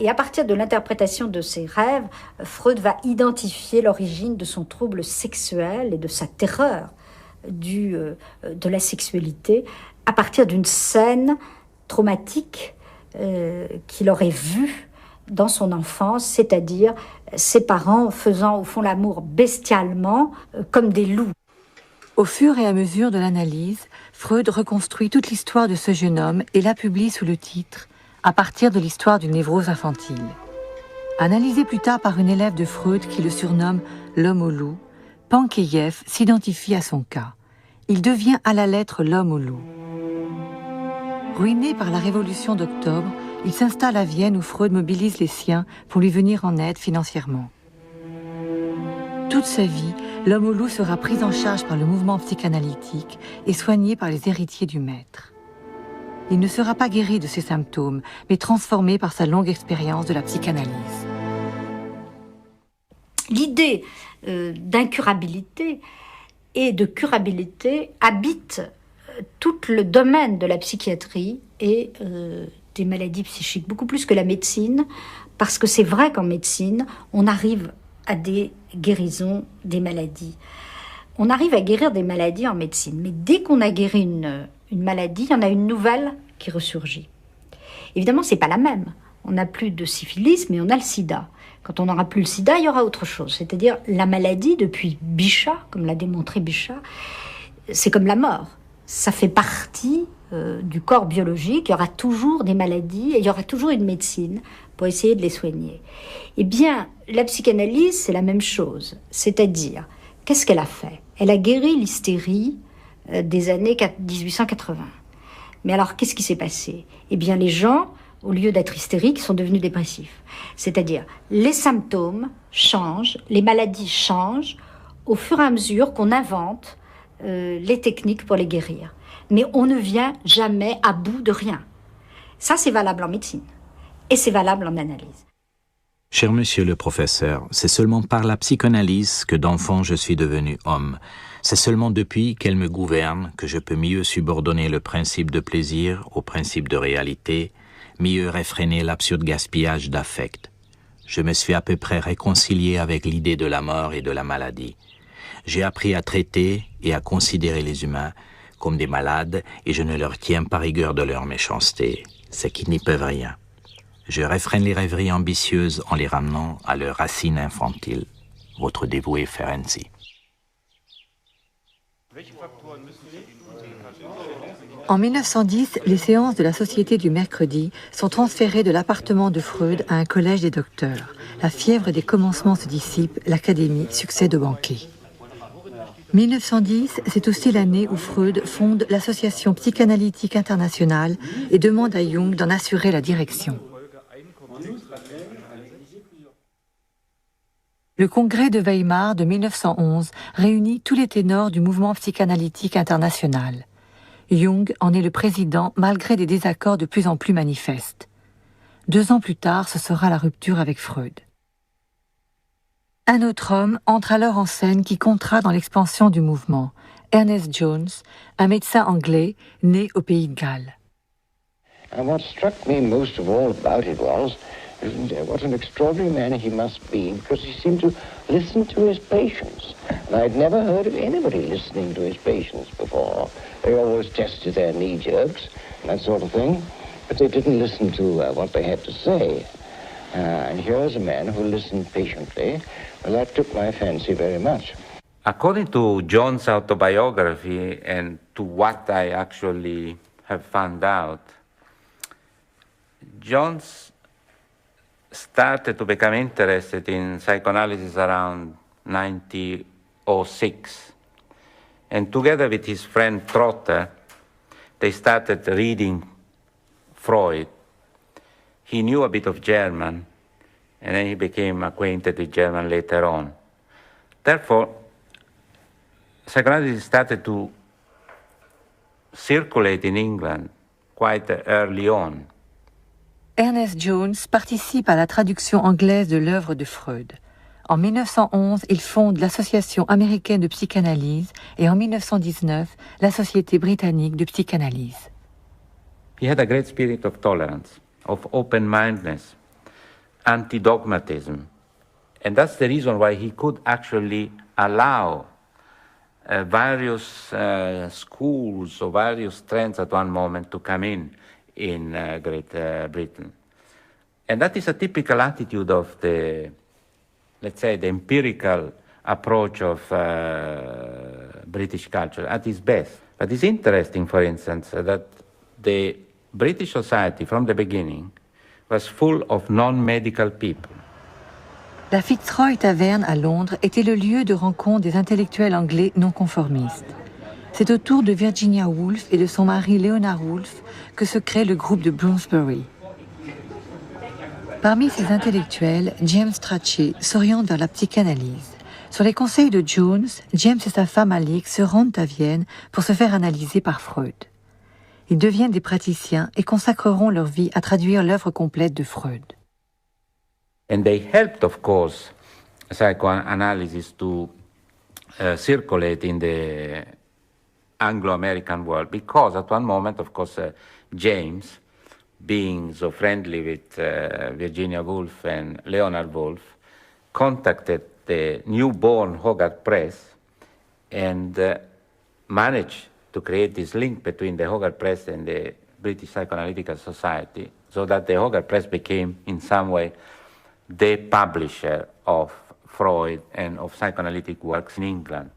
Et à partir de l'interprétation de ses rêves, Freud va identifier l'origine de son trouble sexuel et de sa terreur de la sexualité à partir d'une scène traumatique qu'il aurait vue dans son enfance, c'est-à-dire ses parents faisant au fond l'amour bestialement comme des loups. Au fur et à mesure de l'analyse, Freud reconstruit toute l'histoire de ce jeune homme et la publie sous le titre « À partir de l'histoire d'une névrose infantile ». Analysé plus tard par une élève de Freud qui le surnomme « l'homme au loup », Pankeyev s'identifie à son cas. Il devient à la lettre l'homme au loup. Ruiné par la Révolution d'Octobre, il s'installe à Vienne où Freud mobilise les siens pour lui venir en aide financièrement. Toute sa vie, l'homme au loup sera pris en charge par le mouvement psychanalytique et soigné par les héritiers du maître. Il ne sera pas guéri de ses symptômes, mais transformé par sa longue expérience de la psychanalyse. L'idée d'incurabilité et de curabilité habite tout le domaine de la psychiatrie et des maladies psychiques, beaucoup plus que la médecine, parce que c'est vrai qu'en médecine, on arrive à des guérisons des maladies. On arrive à guérir des maladies en médecine, mais dès qu'on a guéri une maladie, il y en a une nouvelle qui ressurgit. Évidemment, c'est pas la même. On n'a plus de syphilis, mais on a le sida. Quand on n'aura plus le sida, il y aura autre chose. C'est-à-dire, la maladie, depuis Bichat, comme l'a démontré Bichat, c'est comme la mort. Ça fait partie du corps biologique. Il y aura toujours des maladies et il y aura toujours une médecine pour essayer de les soigner. Eh bien, la psychanalyse, c'est la même chose. C'est-à-dire, qu'est-ce qu'elle a fait? Elle a guéri l'hystérie des années 1880. Mais alors, qu'est-ce qui s'est passé? Eh bien, les gens, au lieu d'être hystériques, sont devenus dépressifs. C'est-à-dire, les symptômes changent, les maladies changent au fur et à mesure qu'on invente les techniques pour les guérir. Mais on ne vient jamais à bout de rien. Ça, c'est valable en médecine. Et c'est valable en analyse. Cher monsieur le professeur, c'est seulement par la psychanalyse que d'enfant je suis devenu homme. C'est seulement depuis qu'elle me gouverne que je peux mieux subordonner le principe de plaisir au principe de réalité, mieux réfréner l'absurde gaspillage d'affect. Je me suis à peu près réconcilié avec l'idée de la mort et de la maladie. J'ai appris à traiter et à considérer les humains comme des malades et je ne leur tiens par rigueur de leur méchanceté, c'est qu'ils n'y peuvent rien. Je réfrène les rêveries ambitieuses en les ramenant à leurs racines infantiles. Votre dévoué Ferenczi. En 1910, les séances de la Société du mercredi sont transférées de l'appartement de Freud à un collège des docteurs. La fièvre des commencements se dissipe, l'académie succède au banquet. 1910, c'est aussi l'année où Freud fonde l'Association psychanalytique internationale et demande à Jung d'en assurer la direction. Le congrès de Weimar de 1911 réunit tous les ténors du mouvement psychanalytique international. Jung en est le président malgré des désaccords de plus en plus manifestes. 2 ans plus tard, ce sera la rupture avec Freud. Un autre homme entre alors en scène qui comptera dans l'expansion du mouvement, Ernest Jones, un médecin anglais né au pays de Galles. And what struck me most of all about it was what an extraordinary man he must be, because he seemed to listen to his patients. And I'd never heard of anybody listening to his patients before. They always tested their knee jerks and that sort of thing, but they didn't listen to what they had to say. And here's a man who listened patiently. Well, that took my fancy very much. According to John's autobiography and to what I actually have found out, Jones started to become interested in psychoanalysis around 1906. And together with his friend Trotter, they started reading Freud. He knew a bit of German, and then he became acquainted with German later on. Therefore, psychoanalysis started to circulate in England quite early on. Ernest Jones participe à la traduction anglaise de l'œuvre de Freud. En 1911, il fonde l'Association américaine de psychanalyse et en 1919, la Société britannique de psychanalyse. He had a great spirit of tolerance, of open-mindedness, anti-dogmatism. And that's the reason why he could actually allow various schools or various trends at one moment to come in Great Britain. And that is a typical attitude of the, let's say, the empirical approach of British culture at its best. But it's interesting, for instance, that the British society from the beginning was full of non-medical people. La Fitzroy Tavern à Londres était le lieu de rencontre des intellectuels anglais non conformistes. C'est autour de Virginia Woolf et de son mari Leonard Woolf que se crée le groupe de Bloomsbury. Parmi ces intellectuels, James Strachey s'oriente vers la psychanalyse. Sur les conseils de Jones, James et sa femme Alix se rendent à Vienne pour se faire analyser par Freud. Ils deviennent des praticiens et consacreront leur vie à traduire l'œuvre complète de Freud. And they helped, of course, psychoanalysis to circulate in the Anglo-American world, because at one moment, of course, James, being so friendly with Virginia Woolf and Leonard Woolf, contacted the newborn Hogarth Press and managed to create this link between the Hogarth Press and the British Psychoanalytical Society, so that the Hogarth Press became, in some way, the publisher of Freud and of psychoanalytic works in England.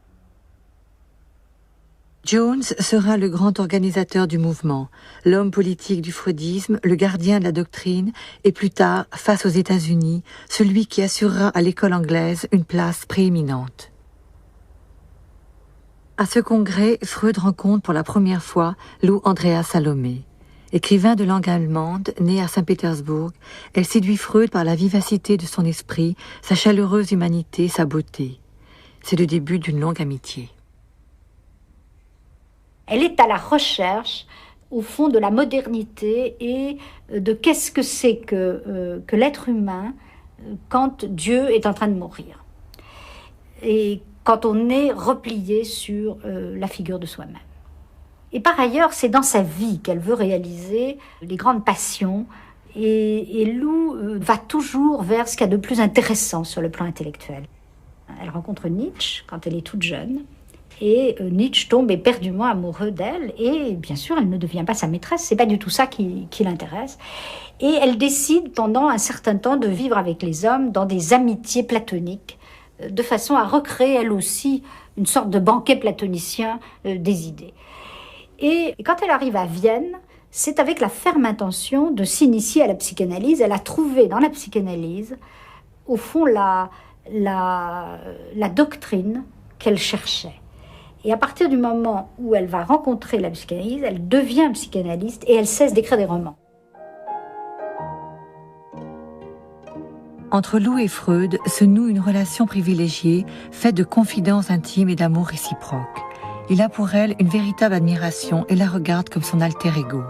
Jones sera le grand organisateur du mouvement, l'homme politique du freudisme, le gardien de la doctrine et plus tard, face aux États-Unis, celui qui assurera à l'école anglaise une place prééminente. À ce congrès, Freud rencontre pour la première fois Lou Andrea Salomé. Écrivain de langue allemande, né à Saint-Pétersbourg, elle séduit Freud par la vivacité de son esprit, sa chaleureuse humanité, sa beauté. C'est le début d'une longue amitié. Elle est à la recherche, au fond, de la modernité et de qu'est-ce que c'est que l'être humain quand Dieu est en train de mourir. Et quand on est replié sur la figure de soi-même. Et par ailleurs, c'est dans sa vie qu'elle veut réaliser les grandes passions. Et Lou va toujours vers ce qu'il y a de plus intéressant sur le plan intellectuel. Elle rencontre Nietzsche quand elle est toute jeune. Et Nietzsche tombe éperdument amoureux d'elle. Et bien sûr, elle ne devient pas sa maîtresse. C'est pas du tout ça qui l'intéresse. Et elle décide pendant un certain temps de vivre avec les hommes dans des amitiés platoniques, de façon à recréer elle aussi une sorte de banquet platonicien des idées. Et quand elle arrive à Vienne, c'est avec la ferme intention de s'initier à la psychanalyse. Elle a trouvé dans la psychanalyse, au fond, la doctrine qu'elle cherchait. Et à partir du moment où elle va rencontrer la psychanalyse, elle devient psychanalyste et elle cesse d'écrire des romans. Entre Lou et Freud se noue une relation privilégiée, faite de confidences intimes et d'amour réciproque. Il a pour elle une véritable admiration et la regarde comme son alter ego.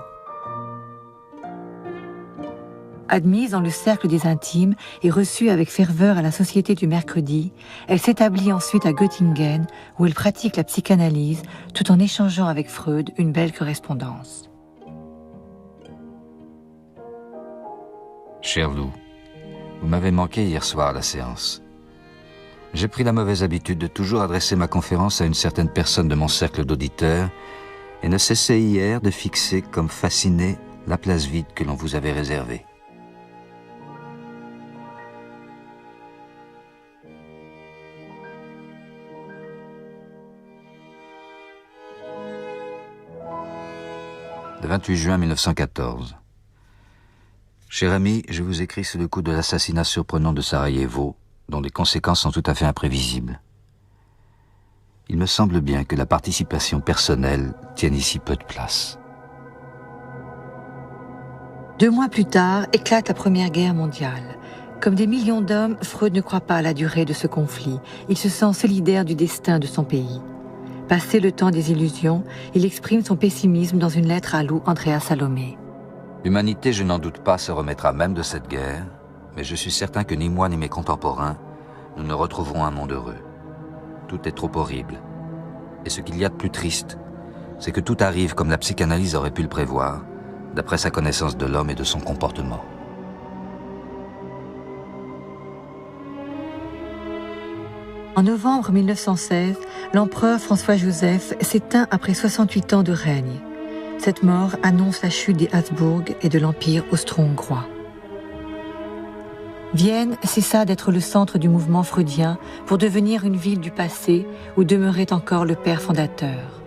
Admise dans le cercle des intimes et reçue avec ferveur à la Société du mercredi, elle s'établit ensuite à Göttingen où elle pratique la psychanalyse tout en échangeant avec Freud une belle correspondance. Cher Lou, vous m'avez manqué hier soir à la séance. J'ai pris la mauvaise habitude de toujours adresser ma conférence à une certaine personne de mon cercle d'auditeurs et ne cessais hier de fixer comme fasciné la place vide que l'on vous avait réservée. Le 28 juin 1914. Cher ami, je vous écris sous le coup de l'assassinat surprenant de Sarajevo, dont les conséquences sont tout à fait imprévisibles. Il me semble bien que la participation personnelle tienne ici peu de place. 2 mois plus tard, éclate la Première Guerre mondiale. Comme des millions d'hommes, Freud ne croit pas à la durée de ce conflit. Il se sent solidaire du destin de son pays. Passé le temps des illusions, il exprime son pessimisme dans une lettre à Lou Andrea Salomé. L'humanité, je n'en doute pas, se remettra même de cette guerre, mais je suis certain que ni moi ni mes contemporains, nous ne retrouverons un monde heureux. Tout est trop horrible. Et ce qu'il y a de plus triste, c'est que tout arrive comme la psychanalyse aurait pu le prévoir, d'après sa connaissance de l'homme et de son comportement. En novembre 1916, l'empereur François-Joseph s'éteint après 68 ans de règne. Cette mort annonce la chute des Habsbourg et de l'Empire austro-hongrois. Vienne cessa d'être le centre du mouvement freudien pour devenir une ville du passé où demeurait encore le père fondateur.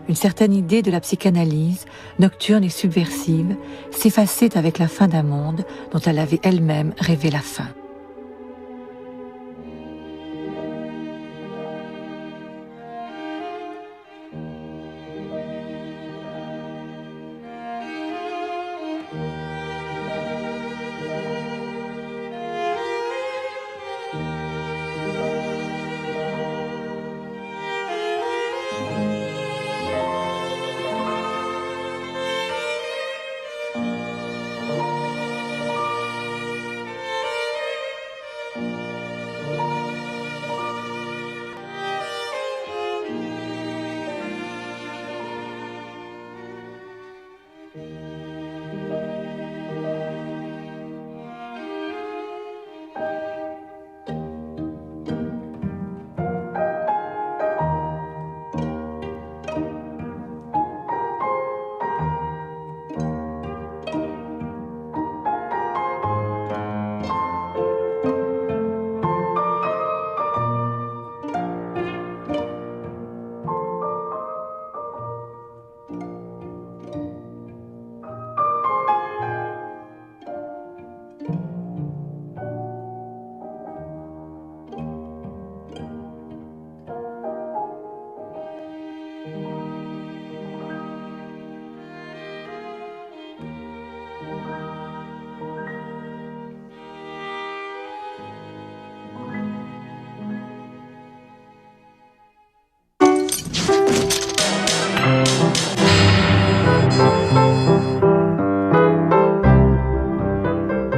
Une certaine idée de la psychanalyse, nocturne et subversive, s'effaçait avec la fin d'un monde dont elle avait elle-même rêvé la fin.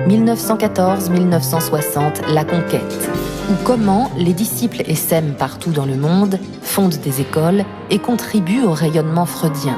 1914-1960, La Conquête, ou comment les disciples essaiment partout dans le monde, fondent des écoles et contribuent au rayonnement freudien.